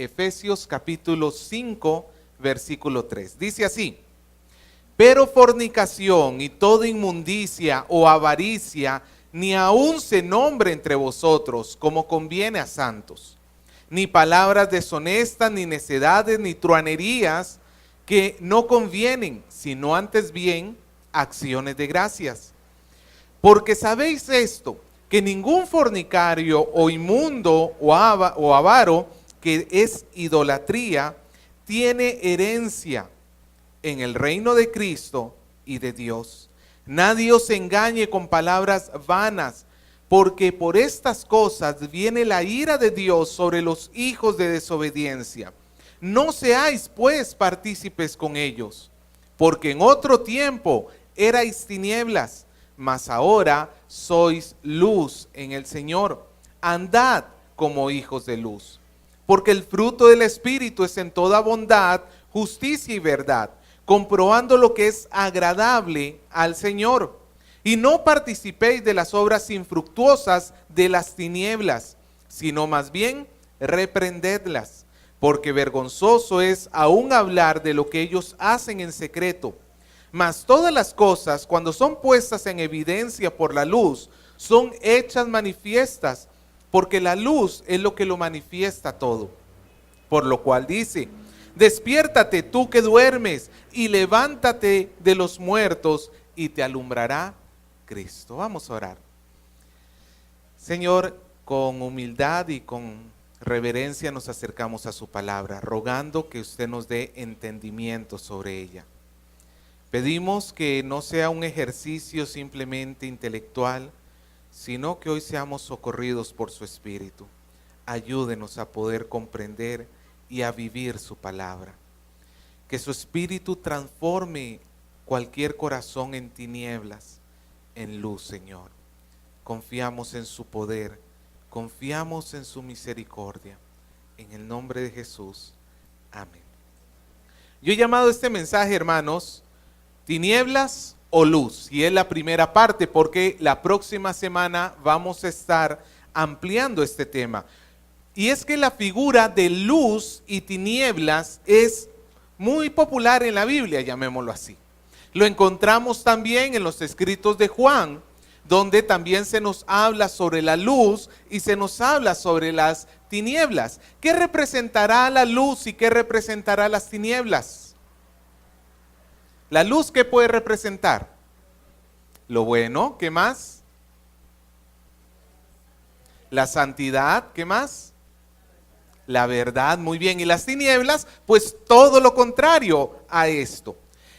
Efesios capítulo 5, versículo 3. Dice así: pero fornicación y toda inmundicia o avaricia ni aun se nombre entre vosotros, como conviene a santos, ni palabras deshonestas, ni necedades, ni truanerías, que no convienen, sino antes bien acciones de gracias. Porque sabéis esto, que ningún fornicario o inmundo o avaro, que es idolatría, tiene herencia en el reino de Cristo y de Dios. Nadie os engañe con palabras vanas, porque por estas cosas viene la ira de Dios sobre los hijos de desobediencia. No seáis pues partícipes con ellos, porque en otro tiempo erais tinieblas, mas ahora sois luz en el Señor. Andad como hijos de luz, porque el fruto del Espíritu es en toda bondad, justicia y verdad, comprobando lo que es agradable al Señor. Y no participéis de las obras infructuosas de las tinieblas, sino más bien reprendedlas, porque vergonzoso es aún hablar de lo que ellos hacen en secreto. Mas todas las cosas, cuando son puestas en evidencia por la luz, son hechas manifiestas, porque la luz es lo que lo manifiesta todo. Por lo cual dice: despiértate tú que duermes, y levántate de los muertos, y te alumbrará Cristo. Vamos a orar. Señor, con humildad y con reverencia nos acercamos a su palabra, rogando que usted nos dé entendimiento sobre ella. Pedimos que no sea un ejercicio simplemente intelectual, sino que hoy seamos socorridos por su Espíritu. Ayúdenos a poder comprender y a vivir su palabra. Que su Espíritu transforme cualquier corazón en tinieblas en luz, Señor. Confiamos en su poder, confiamos en su misericordia. En el nombre de Jesús. Amén. Yo he llamado este mensaje, hermanos, tinieblas o luz, y es la primera parte porque la próxima semana vamos a estar ampliando este tema. Y es que la figura de luz y tinieblas es muy popular en la Biblia, llamémoslo así. Lo encontramos también en los escritos de Juan, donde también se nos habla sobre la luz y se nos habla sobre las tinieblas. ¿Qué representará la luz y qué representará las tinieblas? La luz, ¿qué puede representar? Lo bueno, ¿qué más? La santidad, ¿qué más? La verdad, muy bien. Y las tinieblas, pues todo lo contrario a esto.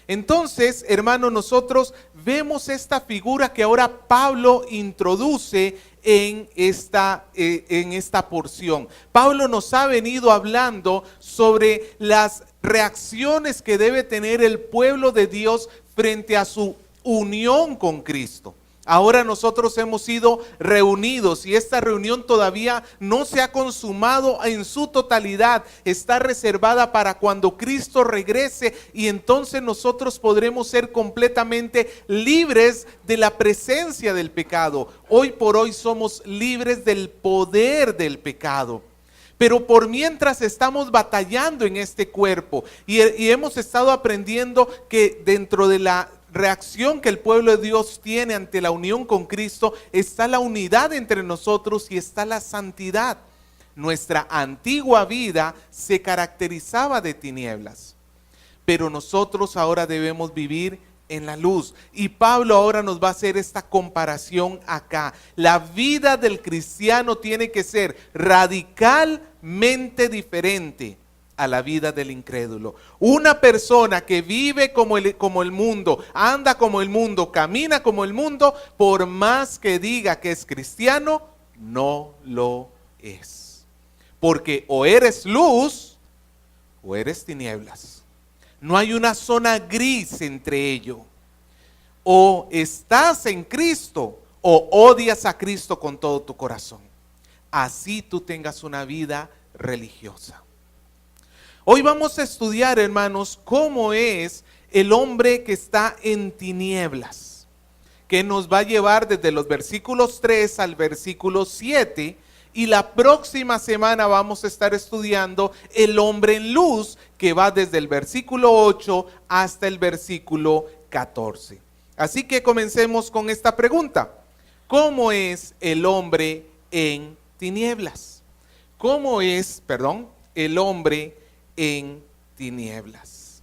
Entonces, hermanos, nosotros vemos esta figura que ahora Pablo introduce en esta porción. Pablo nos ha venido hablando sobre las reacciones que debe tener el pueblo de Dios frente a su unión con Cristo. Ahora nosotros hemos sido reunidos y esta reunión todavía no se ha consumado en su totalidad. Está reservada para cuando Cristo regrese y entonces nosotros podremos ser completamente libres de la presencia del pecado. Hoy por hoy somos libres del poder del pecado. Pero por mientras estamos batallando en este cuerpo y hemos estado aprendiendo que dentro de la reacción que el pueblo de Dios tiene ante la unión con Cristo está la unidad entre nosotros y está la santidad. Nuestra antigua vida se caracterizaba de tinieblas, pero nosotros ahora debemos vivir en la luz. Y Pablo ahora nos va a hacer esta comparación acá. La vida del cristiano tiene que ser radicalmente diferente a la vida del incrédulo. Una persona que vive como el mundo, anda como el mundo, camina como el mundo, por más que diga que es cristiano, no lo es. Porque o eres luz o eres tinieblas. No hay una zona gris entre ello. O estás en Cristo o odias a Cristo con todo tu corazón. Así tú tengas una vida religiosa. Hoy vamos a estudiar, hermanos, cómo es el hombre que está en tinieblas, que nos va a llevar desde los versículos 3 al versículo 7, Y la próxima semana vamos a estar estudiando el hombre en luz, que va desde el versículo 8 hasta el versículo 14. Así que comencemos con esta pregunta. ¿Cómo es el hombre en tinieblas? ¿Cómo es, el hombre en tinieblas?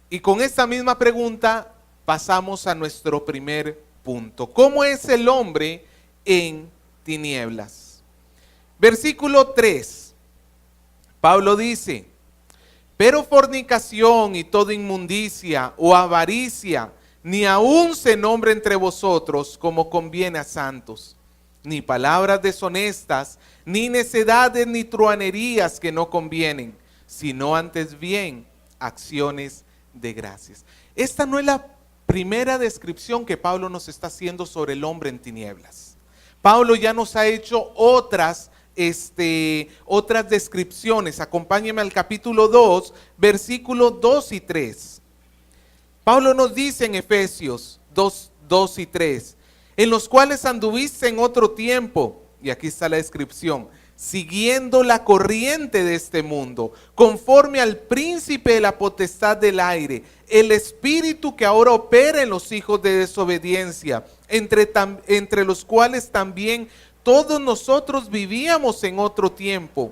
Y con esta misma pregunta pasamos a nuestro primer punto. ¿Cómo es el hombre en tinieblas? Versículo 3. Pablo dice: pero fornicación y toda inmundicia o avaricia, ni aun se nombre entre vosotros como conviene a santos, ni palabras deshonestas, ni necedades, ni truhanerías que no convienen, sino antes bien acciones de gracias. Esta no es la primera descripción que Pablo nos está haciendo sobre el hombre en tinieblas. Pablo ya nos ha hecho otras descripciones. Acompáñenme al capítulo 2, versículos 2 y 3. Pablo nos dice en Efesios 2 y 3, en los cuales anduviste en otro tiempo, y aquí está la descripción, siguiendo la corriente de este mundo, conforme al príncipe de la potestad del aire, el espíritu que ahora opera en los hijos de desobediencia, entre los cuales también todos nosotros vivíamos en otro tiempo,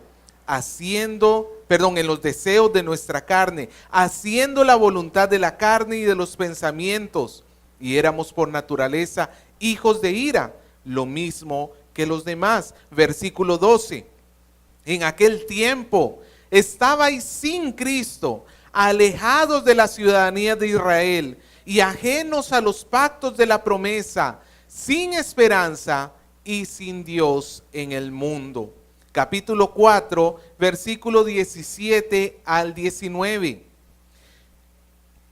en los deseos de nuestra carne, haciendo la voluntad de la carne y de los pensamientos, y éramos por naturaleza hijos de ira, lo mismo que los demás. Versículo 12, en aquel tiempo estabais sin Cristo, alejados de la ciudadanía de Israel y ajenos a los pactos de la promesa, sin esperanza y sin Dios en el mundo. Capítulo 4, versículo 17 al 19.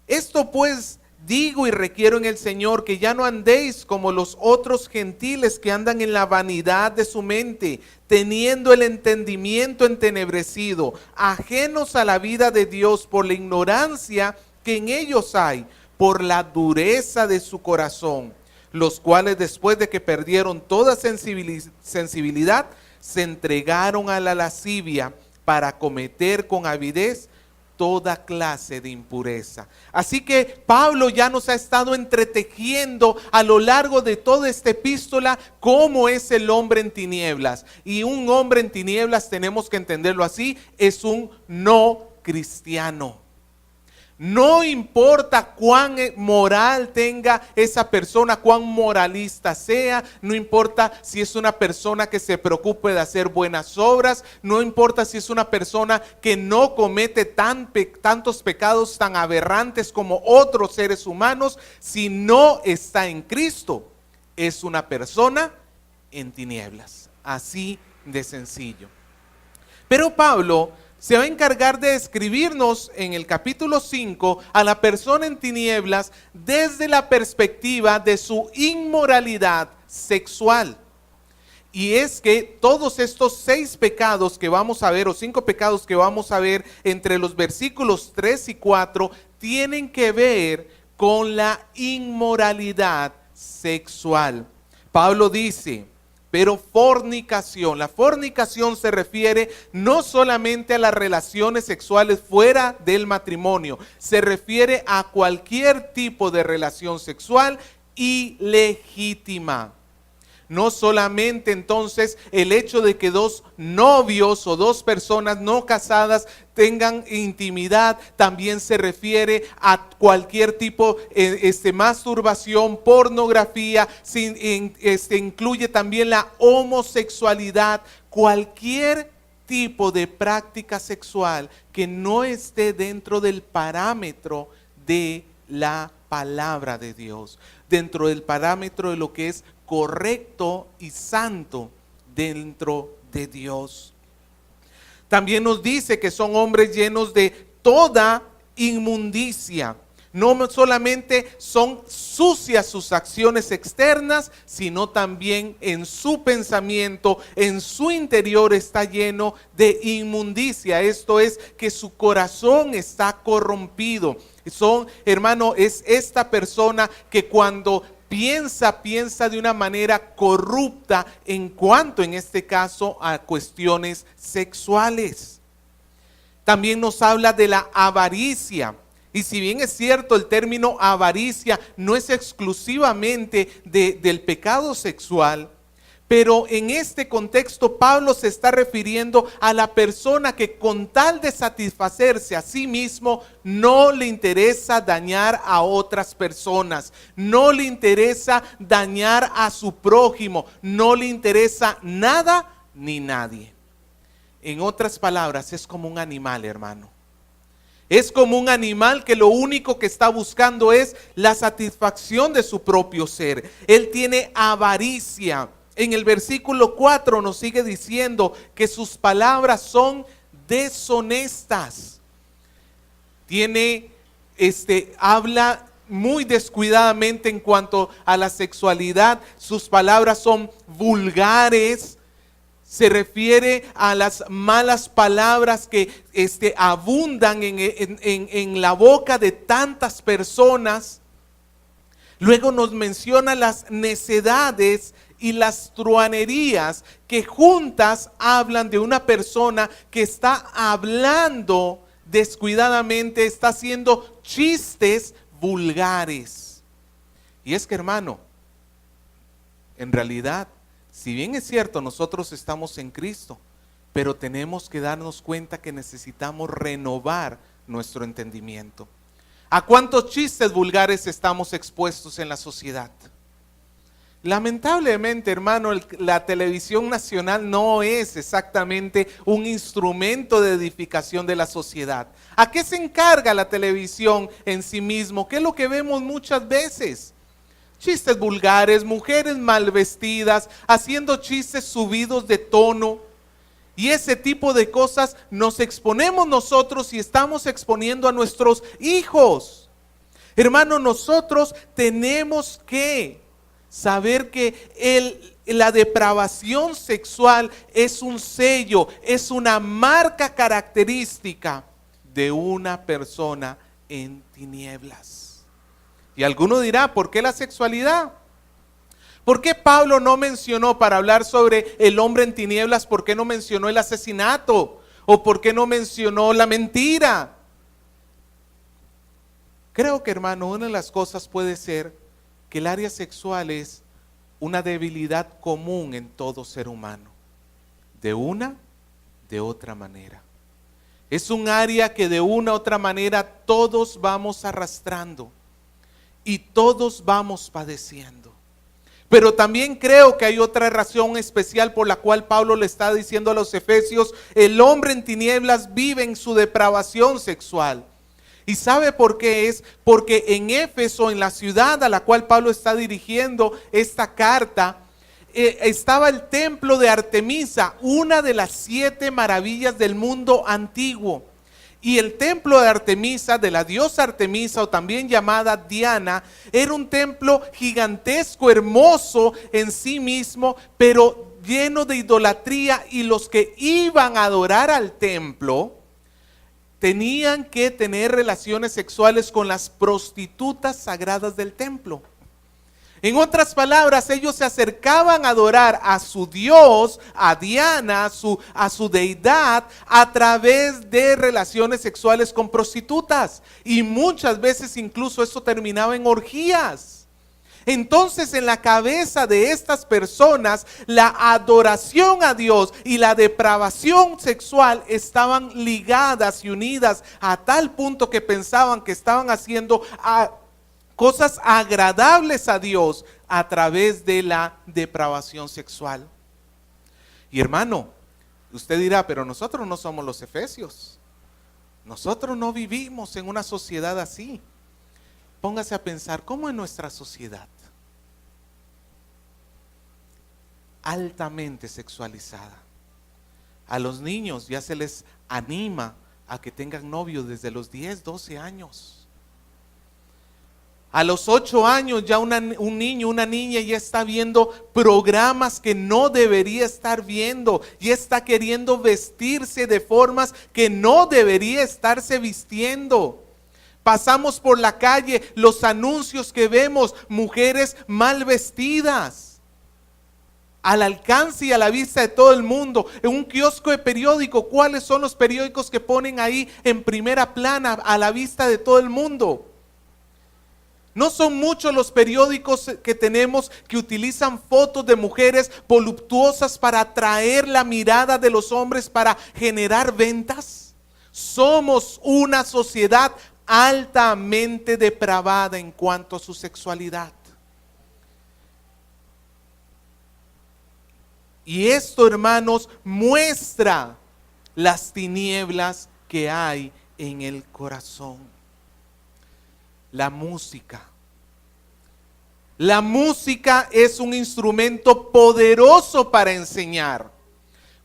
Esto pues digo y requiero en el Señor, que ya no andéis como los otros gentiles que andan en la vanidad de su mente, teniendo el entendimiento entenebrecido, ajenos a la vida de Dios por la ignorancia que en ellos hay, por la dureza de su corazón, los cuales después de que perdieron toda sensibilidad, se entregaron a la lascivia para cometer con avidez toda clase de impureza. Así que Pablo ya nos ha estado entretejiendo a lo largo de toda esta epístola cómo es el hombre en tinieblas. Y un hombre en tinieblas, tenemos que entenderlo así, es un no cristiano. No importa cuán moral tenga esa persona, cuán moralista sea, no importa si es una persona que se preocupe de hacer buenas obras, no importa si es una persona que no comete tantos pecados tan aberrantes como otros seres humanos, si no está en Cristo, es una persona en tinieblas. Así de sencillo. Pero Pablo se va a encargar de describirnos en el capítulo 5 a la persona en tinieblas desde la perspectiva de su inmoralidad sexual. Y es que todos estos 6 pecados que vamos a ver, o 5 pecados que vamos a ver entre los versículos 3 y 4, tienen que ver con la inmoralidad sexual. Pablo dice: pero fornicación, la fornicación se refiere no solamente a las relaciones sexuales fuera del matrimonio, se refiere a cualquier tipo de relación sexual ilegítima. No solamente entonces el hecho de que 2 novios o 2 personas no casadas tengan intimidad, también se refiere a cualquier tipo de masturbación, pornografía, incluye también la homosexualidad, cualquier tipo de práctica sexual que no esté dentro del parámetro de la palabra de Dios, dentro del parámetro de lo que es correcto y santo dentro de Dios. También nos dice que son hombres llenos de toda inmundicia. No solamente son sucias sus acciones externas, sino también en su pensamiento, en su interior está lleno de inmundicia. Esto es que su corazón está corrompido. Es esta persona que cuando piensa de una manera corrupta en cuanto, en este caso, a cuestiones sexuales. También nos habla de la avaricia. Y si bien es cierto, el término avaricia no es exclusivamente del pecado sexual, pero en este contexto Pablo se está refiriendo a la persona que con tal de satisfacerse a sí mismo no le interesa dañar a otras personas, no le interesa dañar a su prójimo, no le interesa nada ni nadie. En otras palabras, es como un animal, hermano. Es como un animal que lo único que está buscando es la satisfacción de su propio ser. Él tiene avaricia. En el versículo 4 nos sigue diciendo que sus palabras son deshonestas. Habla muy descuidadamente en cuanto a la sexualidad. Sus palabras son vulgares. Se refiere a las malas palabras que abundan en la boca de tantas personas. Luego nos menciona las necedades y las truanerías que juntas hablan de una persona que está hablando descuidadamente, está haciendo chistes vulgares. Y es que, hermano, en realidad, si bien es cierto, nosotros estamos en Cristo, pero tenemos que darnos cuenta que necesitamos renovar nuestro entendimiento. ¿A cuántos chistes vulgares estamos expuestos en la sociedad? Lamentablemente, hermano, la televisión nacional no es exactamente un instrumento de edificación de la sociedad. ¿A qué se encarga la televisión en sí mismo? ¿Qué es lo que vemos muchas veces? Chistes vulgares, mujeres mal vestidas, haciendo chistes subidos de tono. Y ese tipo de cosas nos exponemos nosotros y estamos exponiendo a nuestros hijos. Hermano, nosotros tenemos que saber que la depravación sexual es un sello, es una marca característica de una persona en tinieblas. Y alguno dirá, ¿por qué la sexualidad? ¿Por qué Pablo no mencionó, para hablar sobre el hombre en tinieblas, por qué no mencionó el asesinato? ¿O por qué no mencionó la mentira? Creo que, hermano, una de las cosas puede ser que el área sexual es una debilidad común en todo ser humano, de una, de otra manera. Es un área que de una u otra manera todos vamos arrastrando y todos vamos padeciendo. Pero también creo que hay otra razón especial por la cual Pablo le está diciendo a los efesios, el hombre en tinieblas vive en su depravación sexual. ¿Y sabe por qué es? Porque en Éfeso, en la ciudad a la cual Pablo está dirigiendo esta carta, estaba el templo de Artemisa, una de las 7 maravillas del mundo antiguo. Y el templo de Artemisa, de la diosa Artemisa, o también llamada Diana, era un templo gigantesco, hermoso en sí mismo, pero lleno de idolatría, y los que iban a adorar al templo tenían que tener relaciones sexuales con las prostitutas sagradas del templo. En otras palabras, ellos se acercaban a adorar a su dios, a Diana, a su deidad, a través de relaciones sexuales con prostitutas. Y muchas veces incluso eso terminaba en orgías. Entonces, en la cabeza de estas personas, la adoración a Dios y la depravación sexual estaban ligadas y unidas a tal punto que pensaban que estaban haciendo cosas agradables a Dios a través de la depravación sexual. Y hermano, usted dirá, pero nosotros no somos los efesios. Nosotros no vivimos en una sociedad así. Póngase a pensar, ¿cómo es nuestra sociedad? Altamente sexualizada. A los niños ya se les anima a que tengan novio desde los 10, 12 años. A los 8 años ya un niño, una niña ya está viendo programas que no debería estar viendo, ya está queriendo vestirse de formas que no debería estarse vistiendo. Pasamos por la calle, los anuncios que vemos, mujeres mal vestidas, al alcance y a la vista de todo el mundo. En un kiosco de periódico, ¿cuáles son los periódicos que ponen ahí en primera plana a la vista de todo el mundo? No son muchos los periódicos que tenemos que utilizan fotos de mujeres voluptuosas para atraer la mirada de los hombres para generar ventas. Somos una sociedad altamente depravada en cuanto a su sexualidad. Y esto, hermanos, muestra las tinieblas que hay en el corazón. La música. La música es un instrumento poderoso para enseñar.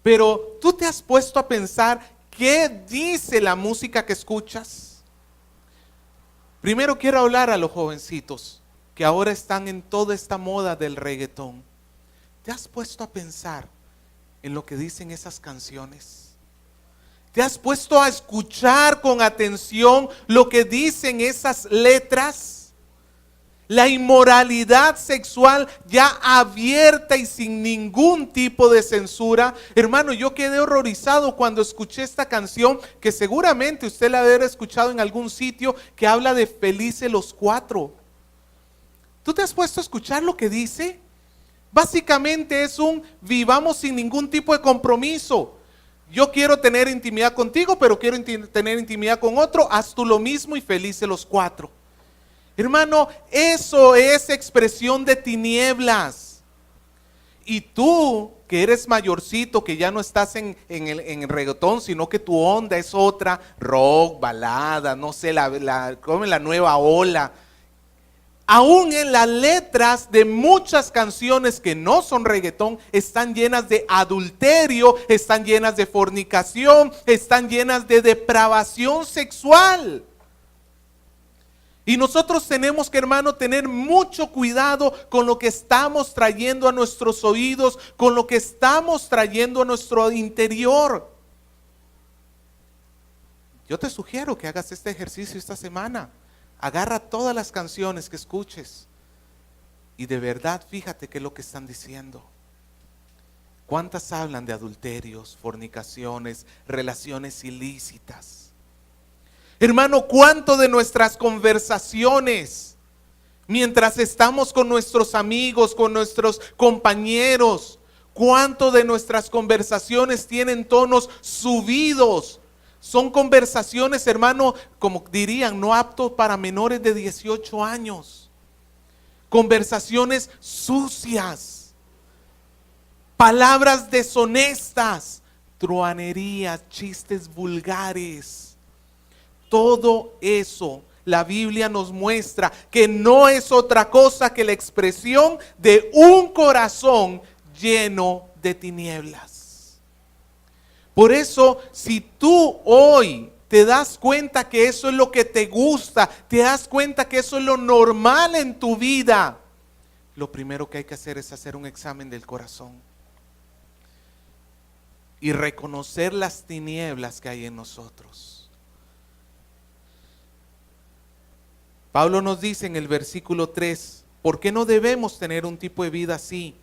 Pero ¿tú te has puesto a pensar qué dice la música que escuchas? Primero quiero hablar a los jovencitos que ahora están en toda esta moda del reggaetón. ¿Te has puesto a pensar en lo que dicen esas canciones? ¿Te has puesto a escuchar con atención lo que dicen esas letras? La inmoralidad sexual ya abierta y sin ningún tipo de censura. Hermano, yo quedé horrorizado cuando escuché esta canción, que seguramente usted la habrá escuchado en algún sitio, que habla de felices los cuatro. ¿Tú te has puesto a escuchar lo que dice? Básicamente es un vivamos sin ningún tipo de compromiso. Yo quiero tener intimidad contigo, pero quiero tener intimidad con otro. Haz tú lo mismo y felices los cuatro. Hermano, eso es expresión de tinieblas. Y tú, que eres mayorcito, que ya no estás en el reggaetón, sino que tu onda es otra, rock, balada, no sé, como la nueva ola. Aún en las letras de muchas canciones que no son reggaetón, están llenas de adulterio, están llenas de fornicación, están llenas de depravación sexual. Y nosotros tenemos que, hermano, tener mucho cuidado con lo que estamos trayendo a nuestros oídos, con lo que estamos trayendo a nuestro interior. Yo te sugiero que hagas este ejercicio esta semana. Agarra todas las canciones que escuches y de verdad fíjate qué es lo que están diciendo. ¿Cuántas hablan de adulterios, fornicaciones, relaciones ilícitas? Hermano, ¿cuánto de nuestras conversaciones, mientras estamos con nuestros amigos, con nuestros compañeros, cuánto de nuestras conversaciones tienen tonos subidos? Son conversaciones, hermano, como dirían, no aptos para menores de 18 años. Conversaciones sucias, palabras deshonestas, truhanerías, chistes vulgares. Todo eso, la Biblia nos muestra que no es otra cosa que la expresión de un corazón lleno de tinieblas. Por eso, si tú hoy te das cuenta que eso es lo que te gusta, te das cuenta que eso es lo normal en tu vida, lo primero que hay que hacer es hacer un examen del corazón y reconocer las tinieblas que hay en nosotros. Pablo nos dice en el versículo 3, ¿por qué no debemos tener un tipo de vida así?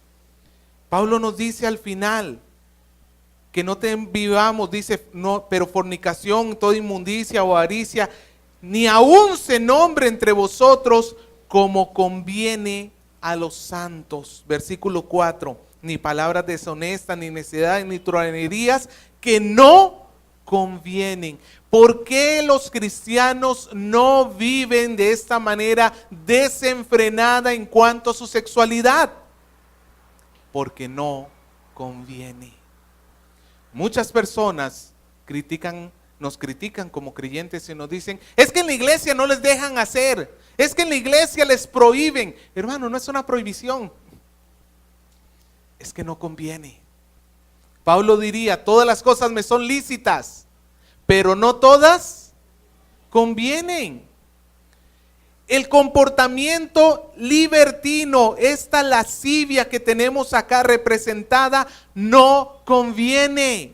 Pablo nos dice al final, que no vivamos, dice, no, pero fornicación, toda inmundicia o avaricia, ni aún se nombre entre vosotros como conviene a los santos. Versículo 4, ni palabras deshonestas, ni necedades, ni truhanerías que no convienen. ¿Por qué los cristianos no viven de esta manera desenfrenada en cuanto a su sexualidad? Porque no conviene. Muchas personas nos critican como creyentes y nos dicen, es que en la iglesia no les dejan hacer, es que en la iglesia les prohíben. Hermano, no es una prohibición, es que no conviene. Pablo diría, todas las cosas me son lícitas, pero no todas convienen. El comportamiento libertino, esta lascivia que tenemos acá representada, no conviene.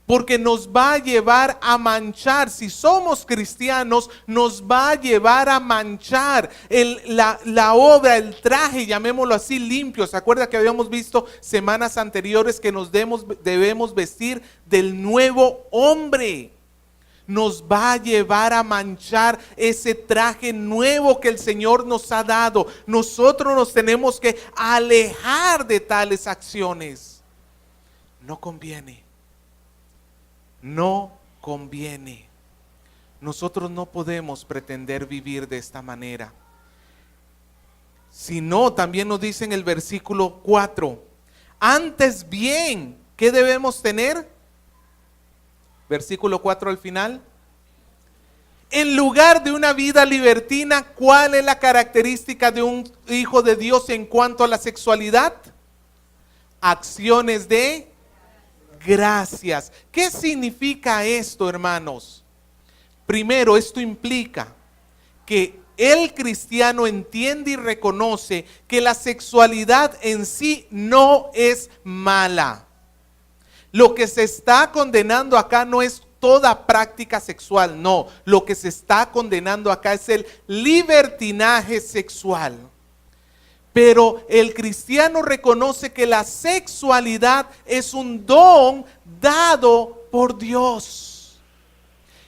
porque nos va a llevar a manchar. Si somos cristianos, nos va a llevar a manchar la obra, el traje, llamémoslo así, limpio. ¿Se acuerda que habíamos visto semanas anteriores que nos debemos vestir del nuevo hombre? Nos va a llevar a manchar ese traje nuevo que el Señor nos ha dado. Nosotros nos tenemos que alejar de tales acciones. No conviene. No conviene. Nosotros no podemos pretender vivir de esta manera. Si no, también nos dice en el versículo 4, antes bien, ¿qué debemos tener? Versículo 4 al final. En lugar de una vida libertina, ¿cuál es la característica de un hijo de Dios en cuanto a la sexualidad? Acciones de gracias. ¿Qué significa esto, hermanos? Primero, esto implica que el cristiano entiende y reconoce que la sexualidad en sí no es mala. Lo que se está condenando acá no es toda práctica sexual, no. Lo que se está condenando acá es el libertinaje sexual. Pero el cristiano reconoce que la sexualidad es un don dado por Dios.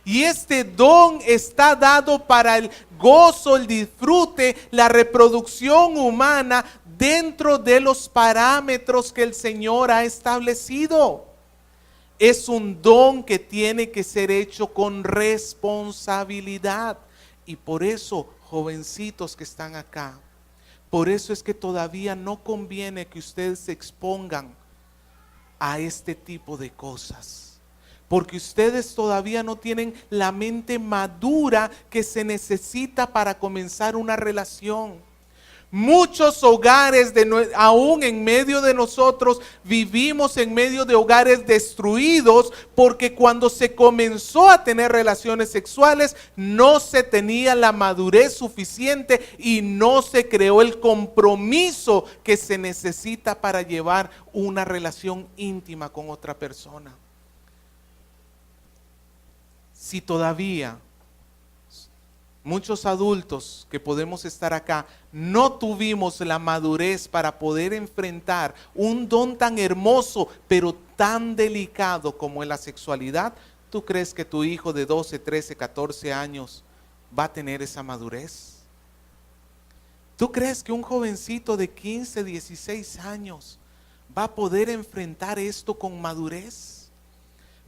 Y este don está dado para el gozo, el disfrute, la reproducción humana dentro de los parámetros que el Señor ha establecido. Es un don que tiene que ser hecho con responsabilidad. Y por eso, jovencitos que están acá, por eso es que todavía no conviene que ustedes se expongan a este tipo de cosas. Porque ustedes todavía no tienen la mente madura que se necesita para comenzar una relación. Muchos hogares, aún en medio de nosotros, vivimos en medio de hogares destruidos porque cuando se comenzó a tener relaciones sexuales no se tenía la madurez suficiente y no se creó el compromiso que se necesita para llevar una relación íntima con otra persona. Si todavía muchos adultos que podemos estar acá no tuvimos la madurez para poder enfrentar un don tan hermoso pero tan delicado como es la sexualidad, ¿tú crees que tu hijo de 12, 13, 14 años va a tener esa madurez? ¿Tú crees que un jovencito de 15, 16 años va a poder enfrentar esto con madurez?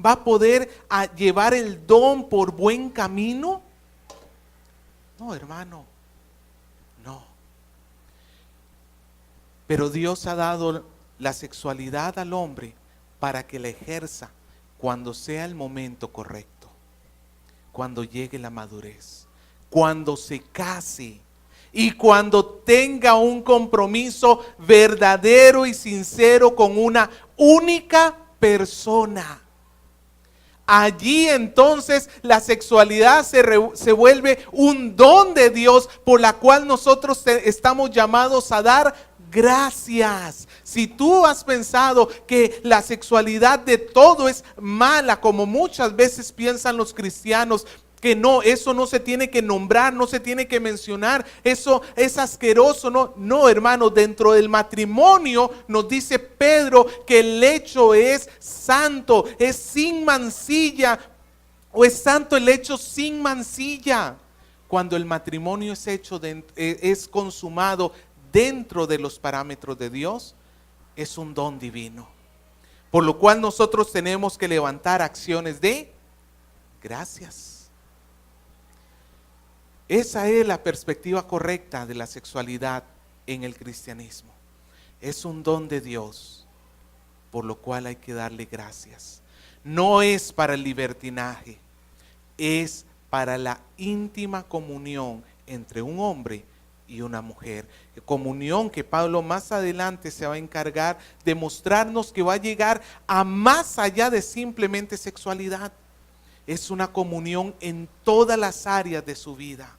¿Va a poder llevar el don por buen camino? No, hermano, no. Pero Dios ha dado la sexualidad al hombre para que la ejerza cuando sea el momento correcto, cuando llegue la madurez, cuando se case y cuando tenga un compromiso verdadero y sincero con una única persona. Allí entonces la sexualidad se vuelve un don de Dios por la cual nosotros estamos llamados a dar gracias. Si tú has pensado que la sexualidad de todo es mala, como muchas veces piensan los cristianos, que no, eso no se tiene que nombrar, no se tiene que mencionar, eso es asqueroso, no, hermano, dentro del matrimonio nos dice Pedro que el hecho es santo, es sin mancilla, o es santo el hecho sin mancilla. Cuando el matrimonio es hecho, es consumado dentro de los parámetros de Dios, es un don divino. Por lo cual nosotros tenemos que levantar acciones de gracias. Esa es la perspectiva correcta de la sexualidad en el cristianismo. Es un don de Dios, por lo cual hay que darle gracias. No es para el libertinaje, es para la íntima comunión entre un hombre y una mujer. Comunión que Pablo más adelante se va a encargar de mostrarnos que va a llegar a más allá de simplemente sexualidad. Es una comunión en todas las áreas de su vida.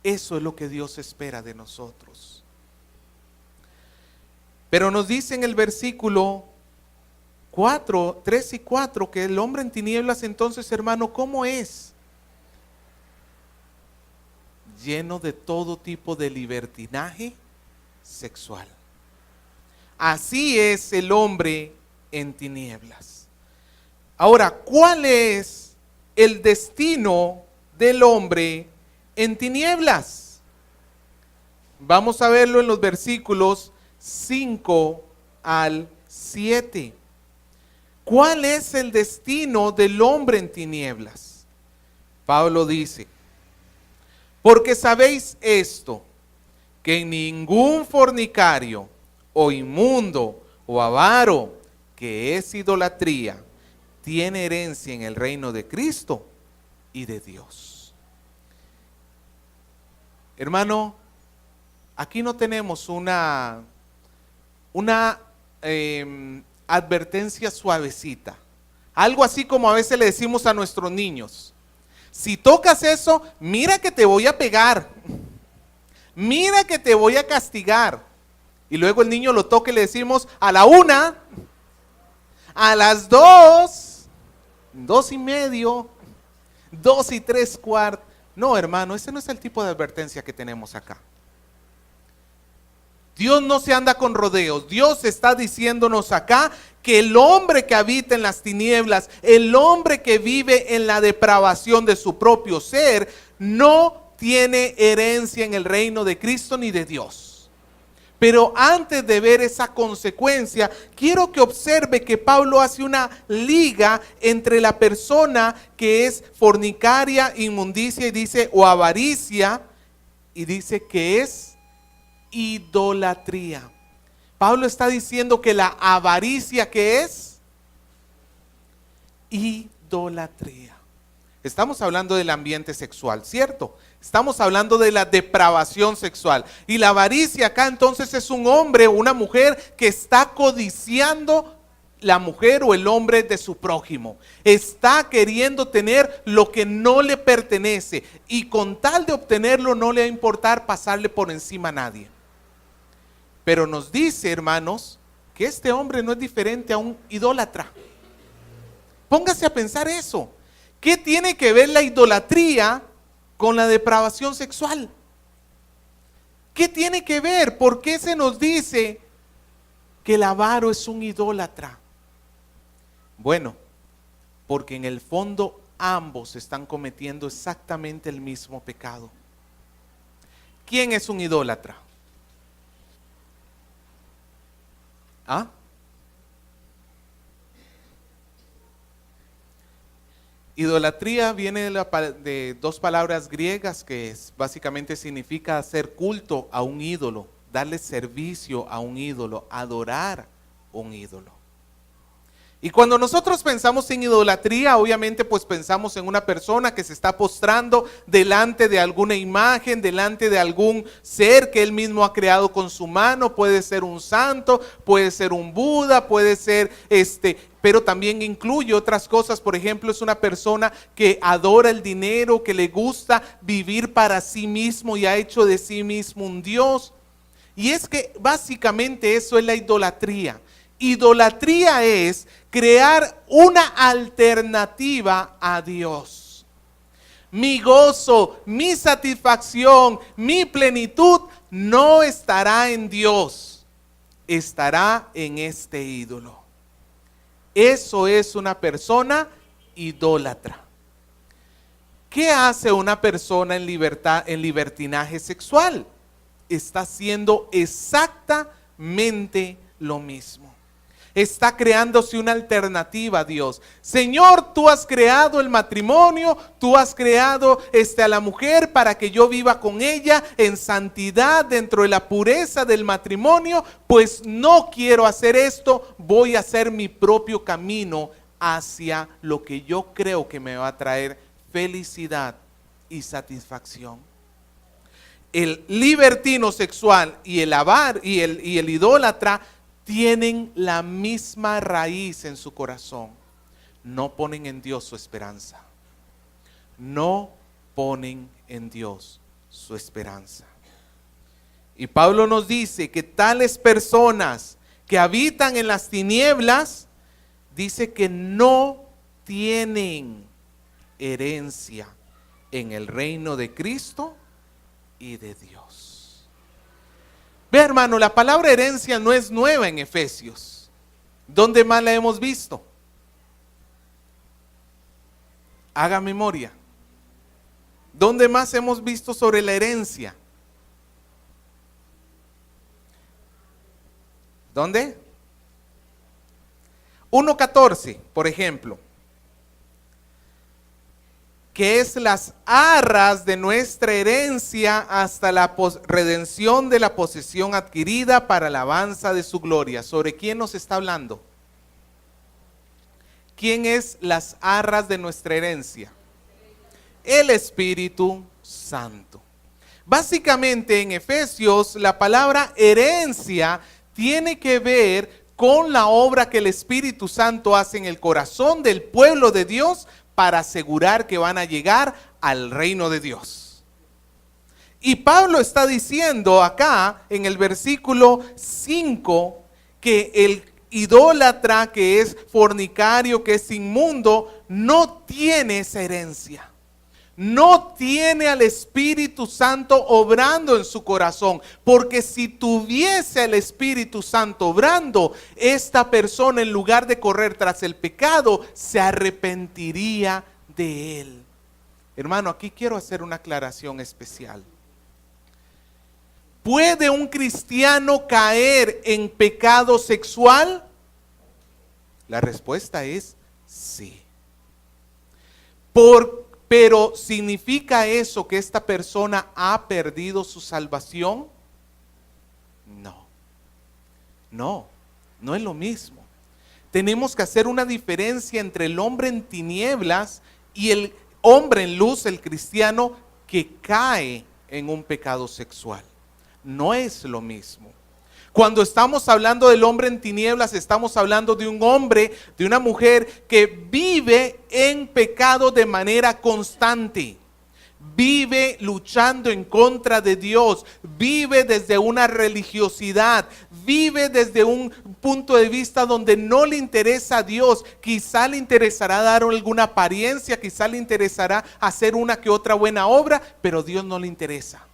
Eso es lo que Dios espera de nosotros. Pero nos dice en el versículo 3 y 4, que el hombre en tinieblas entonces, hermano, ¿cómo es? Lleno de todo tipo de libertinaje sexual. Así es el hombre en tinieblas. Ahora, ¿cuál es el destino del hombre en tinieblas? Vamos a verlo en los versículos 5 al 7. ¿Cuál es el destino del hombre en tinieblas? Pablo dice: porque sabéis esto, que ningún fornicario, o inmundo, o avaro, que es idolatría, tiene herencia en el reino de Cristo y de Dios. Hermano, aquí no tenemos una advertencia suavecita. Algo así como a veces le decimos a nuestros niños: si tocas eso, mira que te voy a pegar, mira que te voy a castigar. Y luego el niño lo toca y le decimos: a la 1, a las 2, 2:30, 2:75. No, hermano, ese no es el tipo de advertencia que tenemos acá. Dios no se anda con rodeos. Dios está diciéndonos acá que el hombre que habita en las tinieblas, el hombre que vive en la depravación de su propio ser, no tiene herencia en el reino de Cristo ni de Dios. Pero antes de ver esa consecuencia, quiero que observe que Pablo hace una liga entre la persona que es fornicaria, inmundicia, y dice, o avaricia, y dice que es idolatría. Pablo está diciendo que la avaricia, ¿qué es? Idolatría. Estamos hablando del ambiente sexual, ¿cierto? Estamos hablando de la depravación sexual. Y la avaricia acá entonces es un hombre o una mujer que está codiciando la mujer o el hombre de su prójimo. Está queriendo tener lo que no le pertenece, y con tal de obtenerlo no le va a importar pasarle por encima a nadie. Pero nos dice, hermanos, que este hombre no es diferente a un idólatra. Póngase a pensar eso. ¿Qué tiene que ver la idolatría con la depravación sexual? ¿Qué tiene que ver? ¿Por qué se nos dice que el avaro es un idólatra? Bueno, porque en el fondo ambos están cometiendo exactamente el mismo pecado. ¿Quién es un idólatra? ¿Ah? Idolatría viene de dos palabras griegas que básicamente significa hacer culto a un ídolo, darle servicio a un ídolo, adorar un ídolo. Y cuando nosotros pensamos en idolatría, obviamente pues pensamos en una persona que se está postrando delante de alguna imagen, delante de algún ser que él mismo ha creado con su mano. Puede ser un santo, puede ser un Buda, puede ser pero también incluye otras cosas. Por ejemplo, es una persona que adora el dinero, que le gusta vivir para sí mismo y ha hecho de sí mismo un Dios. Y es que básicamente eso es la idolatría. Idolatría es crear una alternativa a Dios. Mi gozo, mi satisfacción, mi plenitud no estará en Dios, estará en este ídolo. Eso es una persona idólatra. ¿Qué hace una persona en libertinaje sexual? Está haciendo exactamente lo mismo. Está creándose una alternativa a Dios. Señor, tú has creado el matrimonio, tú has creado a la mujer para que yo viva con ella en santidad dentro de la pureza del matrimonio. Pues no quiero hacer esto, voy a hacer mi propio camino hacia lo que yo creo que me va a traer felicidad y satisfacción. El libertino sexual y el idólatra tienen la misma raíz en su corazón. No ponen en Dios su esperanza. No ponen en Dios su esperanza. Y Pablo nos dice que tales personas que habitan en las tinieblas, dice que no tienen herencia en el reino de Cristo y de Dios. Ve, hermano, la palabra herencia no es nueva en Efesios. ¿Dónde más la hemos visto? Haga memoria. ¿Dónde más hemos visto sobre la herencia? ¿Dónde? 1:14, por ejemplo, que es las arras de nuestra herencia hasta la redención de la posesión adquirida para la alabanza de su gloria. ¿Sobre quién nos está hablando? ¿Quién es las arras de nuestra herencia? El Espíritu Santo. Básicamente en Efesios la palabra herencia tiene que ver con la obra que el Espíritu Santo hace en el corazón del pueblo de Dios para asegurar que van a llegar al reino de Dios. Y Pablo está diciendo acá en el versículo 5 que el idólatra, que es fornicario, que es inmundo, no tiene esa herencia. No tiene al Espíritu Santo obrando en su corazón, porque si tuviese al Espíritu Santo obrando, esta persona, en lugar de correr tras el pecado, se arrepentiría de él. Hermano, aquí quiero hacer una aclaración especial. ¿Puede un cristiano caer en pecado sexual? La respuesta es sí. Pero ¿significa eso que esta persona ha perdido su salvación? No es lo mismo. Tenemos que hacer una diferencia entre el hombre en tinieblas y el hombre en luz, el cristiano que cae en un pecado sexual. No es lo mismo. Cuando estamos hablando del hombre en tinieblas, estamos hablando de un hombre, de una mujer que vive en pecado de manera constante. Vive luchando en contra de Dios, vive desde una religiosidad, vive desde un punto de vista donde no le interesa a Dios. Quizá le interesará dar alguna apariencia, quizá le interesará hacer una que otra buena obra, pero Dios no le interesa.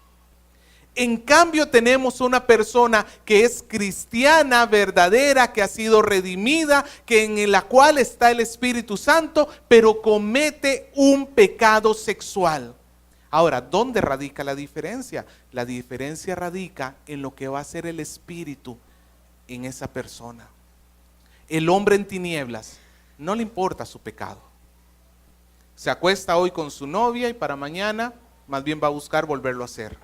En cambio tenemos una persona que es cristiana, verdadera, que ha sido redimida, que en la cual está el Espíritu Santo, pero comete un pecado sexual. Ahora, ¿dónde radica la diferencia? La diferencia radica en lo que va a hacer el Espíritu en esa persona. El hombre en tinieblas no le importa su pecado. Se acuesta hoy con su novia y para mañana más bien va a buscar volverlo a hacer.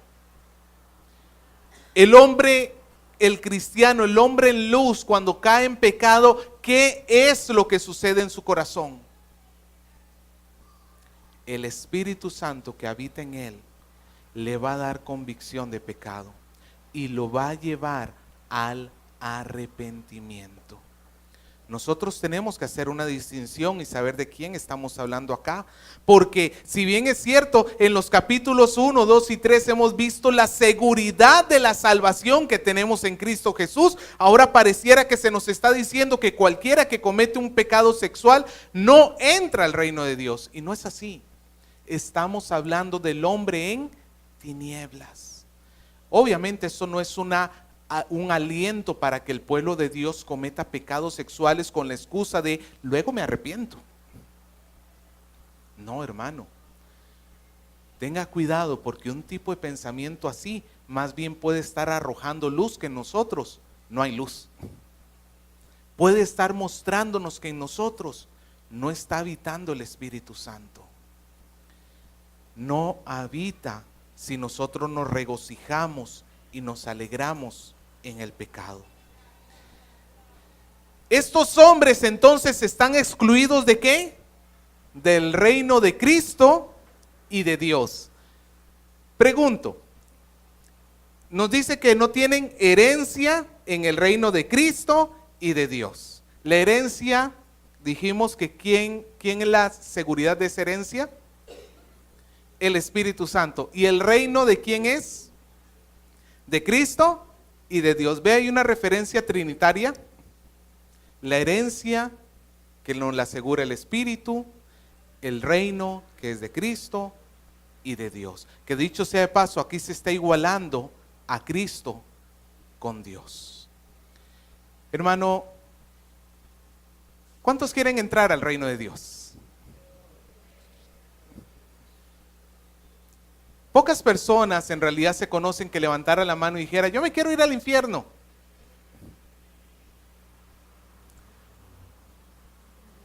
El hombre, el cristiano, el hombre en luz, cuando cae en pecado, ¿qué es lo que sucede en su corazón? El Espíritu Santo que habita en él le va a dar convicción de pecado y lo va a llevar al arrepentimiento. Nosotros tenemos que hacer una distinción y saber de quién estamos hablando acá, porque si bien es cierto, en los capítulos 1, 2 y 3 hemos visto la seguridad de la salvación que tenemos en Cristo Jesús, ahora pareciera que se nos está diciendo que cualquiera que comete un pecado sexual no entra al reino de Dios, y no es así. Estamos hablando del hombre en tinieblas. Obviamente eso no es un aliento para que el pueblo de Dios cometa pecados sexuales con la excusa de luego me arrepiento. No, hermano. Tenga cuidado, porque un tipo de pensamiento así más bien puede estar arrojando luz que en nosotros no hay luz. Puede estar mostrándonos que en nosotros no está habitando el Espíritu Santo. No habita si nosotros nos regocijamos y nos alegramos en el pecado. Estos hombres entonces están excluidos ¿de qué? Del reino de Cristo y de Dios. Pregunto, nos dice que no tienen herencia en el reino de Cristo y de Dios. La herencia, dijimos que ¿quién es la seguridad de esa herencia? El Espíritu Santo. ¿Y el reino de quién es? De Cristo y de Dios. Ve, hay una referencia trinitaria. La herencia que nos la asegura el Espíritu, el reino que es de Cristo y de Dios. Que dicho sea de paso, aquí se está igualando a Cristo con Dios. Hermano, ¿cuántos quieren entrar al reino de Dios? Pocas personas en realidad se conocen que levantara la mano y dijera, yo me quiero ir al infierno.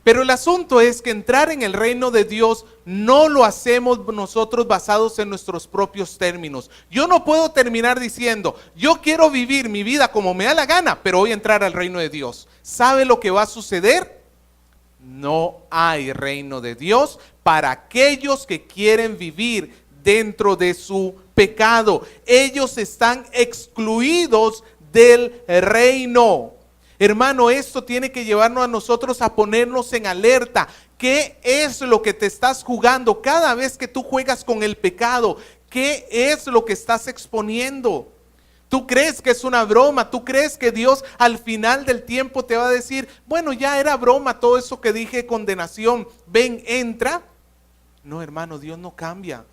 Pero el asunto es que entrar en el reino de Dios no lo hacemos nosotros basados en nuestros propios términos. Yo no puedo terminar diciendo, yo quiero vivir mi vida como me da la gana, pero voy a entrar al reino de Dios. ¿Sabe lo que va a suceder? No hay reino de Dios para aquellos que quieren vivir dentro de su pecado. Ellos están excluidos del reino. Hermano, esto tiene que llevarnos a nosotros a ponernos en alerta. ¿Qué es lo que te estás jugando cada vez que tú juegas con el pecado? ¿Qué es lo que estás exponiendo? ¿Tú crees que es una broma? ¿Tú crees que Dios al final del tiempo te va a decir, bueno, ya era broma todo eso que dije de condenación, ven, entra? No, hermano, Dios no cambia.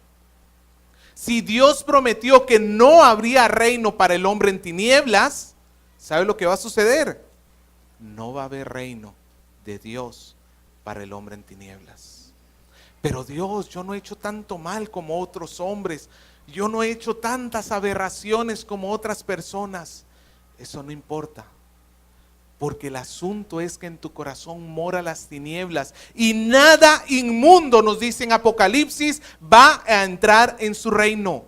Si Dios prometió que no habría reino para el hombre en tinieblas, ¿sabe lo que va a suceder? No va a haber reino de Dios para el hombre en tinieblas. Pero Dios, yo no he hecho tanto mal como otros hombres. Yo no he hecho tantas aberraciones como otras personas. Eso no importa. Porque el asunto es que en tu corazón mora las tinieblas. Y nada inmundo, nos dice en Apocalipsis, va a entrar en su reino.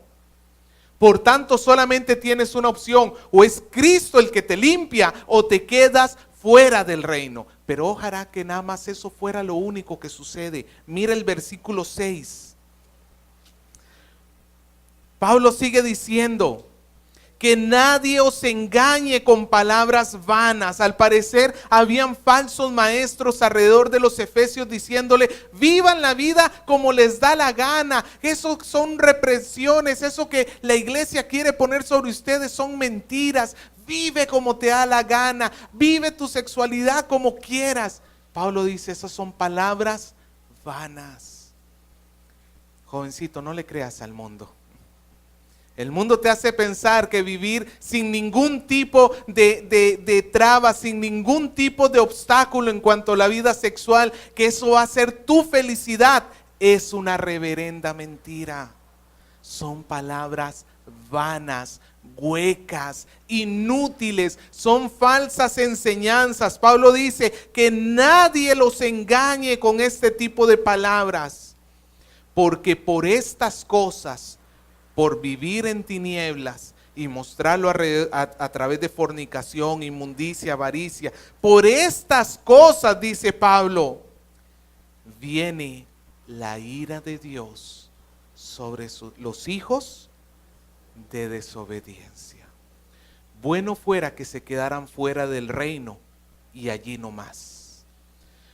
Por tanto, solamente tienes una opción. O es Cristo el que te limpia o te quedas fuera del reino. Pero ojalá que nada más eso fuera lo único que sucede. Mira el versículo 6. Pablo sigue diciendo que nadie os engañe con palabras vanas. Al parecer habían falsos maestros alrededor de los efesios diciéndole, vivan la vida como les da la gana. Eso son represiones, eso que la iglesia quiere poner sobre ustedes son mentiras. Vive como te da la gana, vive tu sexualidad como quieras. Pablo dice, esas son palabras vanas. Jovencito, no le creas al mundo. El mundo te hace pensar que vivir sin ningún tipo de trabas, sin ningún tipo de obstáculo en cuanto a la vida sexual, que eso va a ser tu felicidad, es una reverenda mentira. Son palabras vanas, huecas, inútiles, son falsas enseñanzas. Pablo dice que nadie los engañe con este tipo de palabras, porque por estas cosas, por vivir en tinieblas y mostrarlo a través de fornicación, inmundicia, avaricia, por estas cosas, dice Pablo, viene la ira de Dios sobre los hijos de desobediencia. Bueno fuera que se quedaran fuera del reino y allí no más.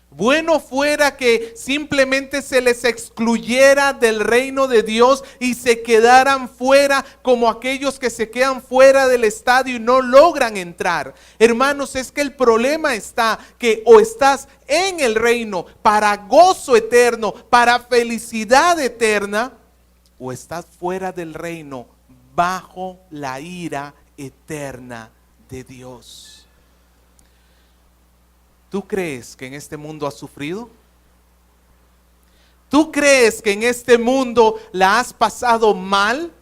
Bueno fuera que simplemente se les excluyera del reino de Dios y se quedaran fuera como aquellos que se quedan fuera del estadio y no logran entrar. Hermanos, es que el problema está que o estás en el reino para gozo eterno, para felicidad eterna, o estás fuera del reino bajo la ira eterna de Dios. ¿Tú crees que en este mundo has sufrido? ¿Tú crees que en este mundo la has pasado mal?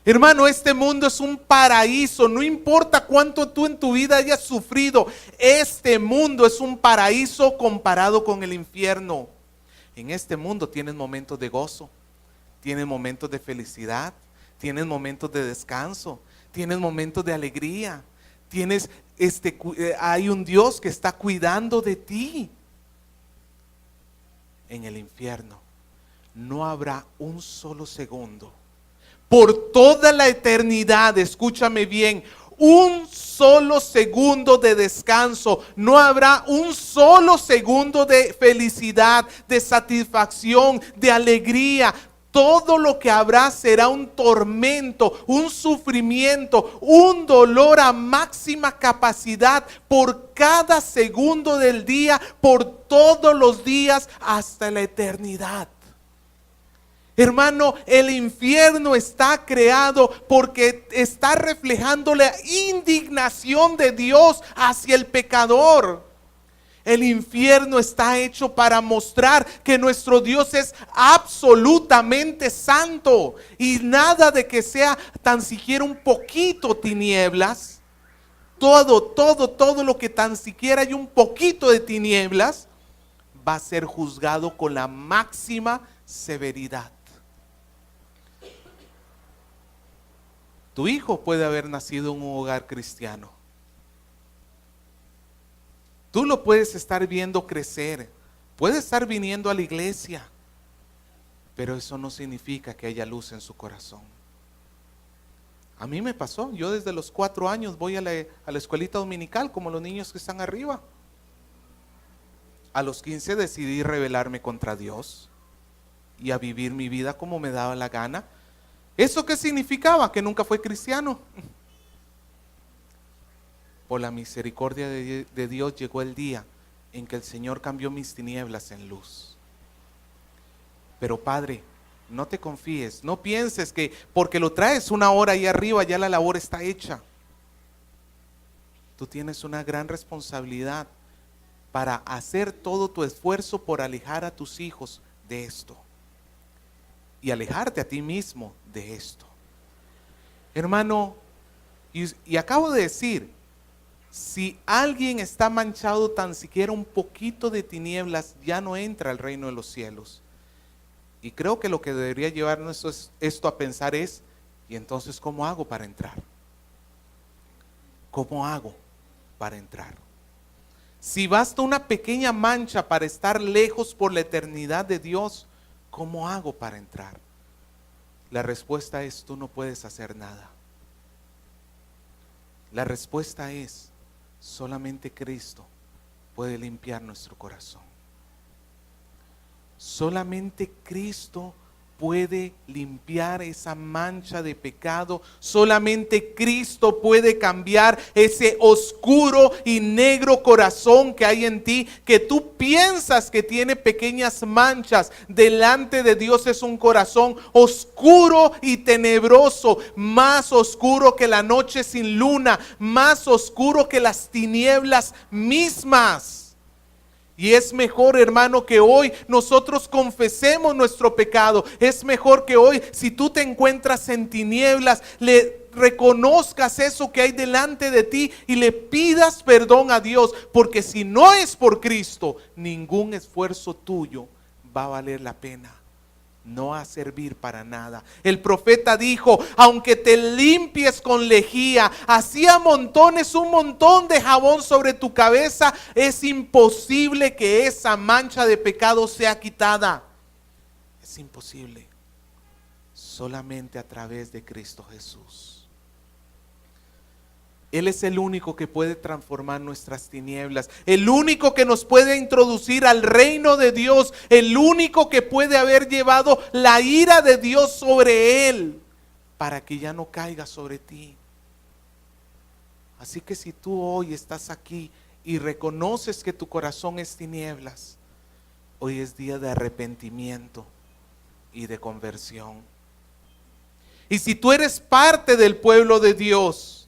Hermano, este mundo es un paraíso, no importa cuánto tú en tu vida hayas sufrido, este mundo es un paraíso comparado con el infierno. En este mundo tienes momentos de gozo, tienes momentos de felicidad, tienes momentos de descanso, tienes momentos de alegría, tienes hay un Dios que está cuidando de ti. En el infierno no habrá un solo segundo. Por toda la eternidad, escúchame bien, un solo segundo de descanso. No habrá un solo segundo de felicidad, de satisfacción, de alegría. todo lo que habrá será un tormento, un sufrimiento, un dolor a máxima capacidad por cada segundo del día, por todos los días hasta la eternidad. Hermano, el infierno está creado porque está reflejando la indignación de Dios hacia el pecador. El infierno está hecho para mostrar que nuestro Dios es absolutamente santo y nada de que sea tan siquiera un poquito tinieblas. Todo lo que tan siquiera hay un poquito de tinieblas va a ser juzgado con la máxima severidad. Tu hijo puede haber nacido en un hogar cristiano. Tú lo puedes estar viendo crecer, puede estar viniendo a la iglesia, pero eso no significa que haya luz en su corazón. A mí me pasó, yo desde los 4 años voy a la escuelita dominical como los niños que están arriba. A los 15 decidí rebelarme contra Dios y a vivir mi vida como me daba la gana. ¿Eso qué significaba? Que nunca fue cristiano. Por la misericordia de Dios llegó el día en que el Señor cambió mis tinieblas en luz. Pero Padre, no te confíes, no pienses que porque lo traes una hora ahí arriba ya la labor está hecha. Tú tienes una gran responsabilidad para hacer todo tu esfuerzo por alejar a tus hijos de esto y alejarte a ti mismo de esto. Hermano, y acabo de decir, si alguien está manchado tan siquiera un poquito de tinieblas, ya no entra al reino de los cielos. Y creo que lo que debería llevarnos esto a pensar es, ¿y entonces cómo hago para entrar? ¿Cómo hago para entrar? Si basta una pequeña mancha para estar lejos por la eternidad de Dios, ¿cómo hago para entrar? La respuesta es, tú no puedes hacer nada. La respuesta es, solamente Cristo puede limpiar nuestro corazón. Solamente Cristo puede limpiar esa mancha de pecado. Solamente Cristo puede cambiar ese oscuro y negro corazón que hay en ti, que tú piensas que tiene pequeñas manchas. Delante de Dios es un corazón oscuro y tenebroso, más oscuro que la noche sin luna, más oscuro que las tinieblas mismas. Y es mejor, hermano, que hoy nosotros confesemos nuestro pecado. Es mejor que hoy, si tú te encuentras en tinieblas, le reconozcas eso que hay delante de ti y le pidas perdón a Dios. Porque si no es por Cristo, ningún esfuerzo tuyo va a valer la pena. No va a servir para nada. El profeta dijo, aunque te limpies con lejía, así amontones un montón de jabón sobre tu cabeza, es imposible que esa mancha de pecado sea quitada. Es imposible. Solamente a través de Cristo Jesús. Él es el único que puede transformar nuestras tinieblas, el único que nos puede introducir al reino de Dios, el único que puede haber llevado la ira de Dios sobre él, para que ya no caiga sobre ti. Así que si tú hoy estás aquí y reconoces que tu corazón es tinieblas, hoy es día de arrepentimiento y de conversión. Y si tú eres parte del pueblo de Dios,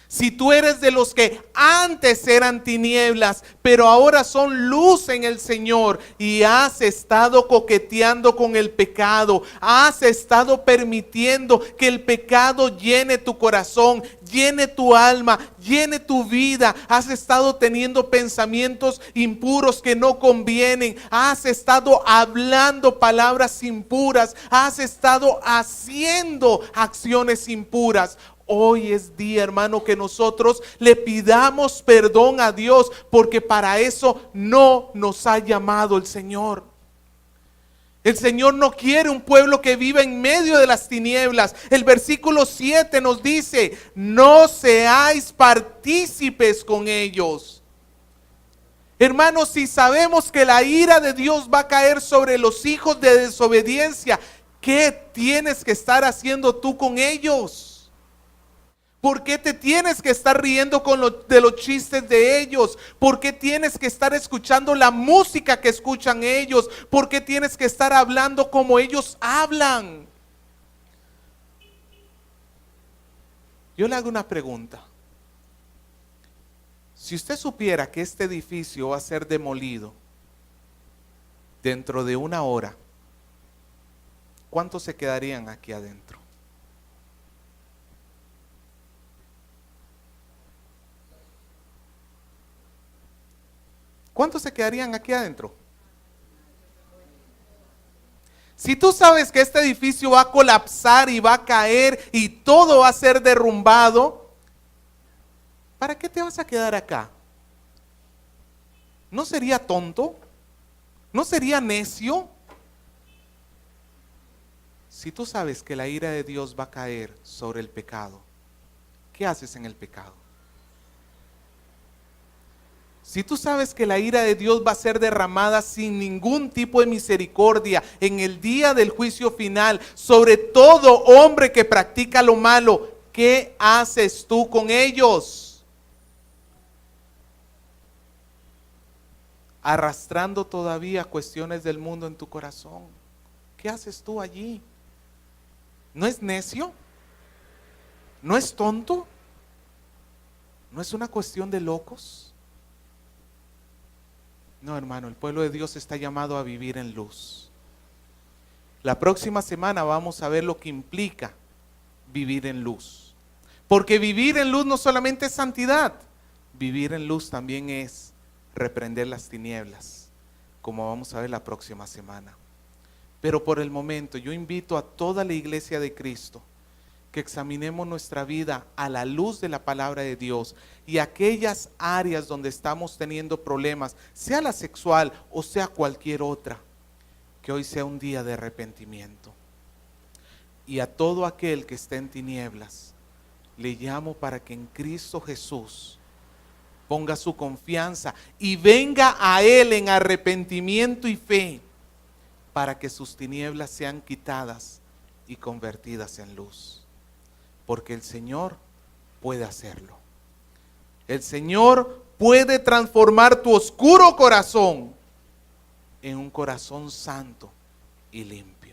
si tú eres de los que antes eran tinieblas, pero ahora son luz en el Señor y has estado coqueteando con el pecado, has estado permitiendo que el pecado llene tu corazón, llene tu alma, llene tu vida, has estado teniendo pensamientos impuros que no convienen, has estado hablando palabras impuras, has estado haciendo acciones impuras. Hoy es día, hermano, que nosotros le pidamos perdón a Dios, porque para eso no nos ha llamado el Señor. El Señor no quiere un pueblo que viva en medio de las tinieblas. El versículo 7 nos dice, no seáis partícipes con ellos. Hermanos, si sabemos que la ira de Dios va a caer sobre los hijos de desobediencia, qué tienes que estar haciendo tú con ellos? ¿Por qué te tienes que estar riendo de los chistes de ellos? ¿Por qué tienes que estar escuchando la música que escuchan ellos? ¿Por qué tienes que estar hablando como ellos hablan? Yo le hago una pregunta. Si usted supiera que este edificio va a ser demolido dentro de 1 hora, ¿cuántos se quedarían aquí adentro? ¿Cuántos se quedarían aquí adentro? Si tú sabes que este edificio va a colapsar y va a caer y todo va a ser derrumbado, ¿para qué te vas a quedar acá? ¿No sería tonto? ¿No sería necio? Si tú sabes que la ira de Dios va a caer sobre el pecado, ¿qué haces en el pecado? Si tú sabes que la ira de Dios va a ser derramada sin ningún tipo de misericordia en el día del juicio final sobre todo hombre que practica lo malo, ¿qué haces tú con ellos? Arrastrando todavía cuestiones del mundo en tu corazón. ¿Qué haces tú allí? ¿No es necio? ¿No es tonto? ¿No es una cuestión de locos? No, hermano, el pueblo de Dios está llamado a vivir en luz. La próxima semana vamos a ver lo que implica vivir en luz. Porque vivir en luz no solamente es santidad, vivir en luz también es reprender las tinieblas, como vamos a ver la próxima semana. Pero por el momento yo invito a toda la iglesia de Cristo que examinemos nuestra vida a la luz de la palabra de Dios y aquellas áreas donde estamos teniendo problemas, sea la sexual o sea cualquier otra, que hoy sea un día de arrepentimiento. Y a todo aquel que esté en tinieblas, le llamo para que en Cristo Jesús ponga su confianza y venga a Él en arrepentimiento y fe, para que sus tinieblas sean quitadas y convertidas en luz. Porque el Señor puede hacerlo. El Señor puede transformar tu oscuro corazón en un corazón santo y limpio.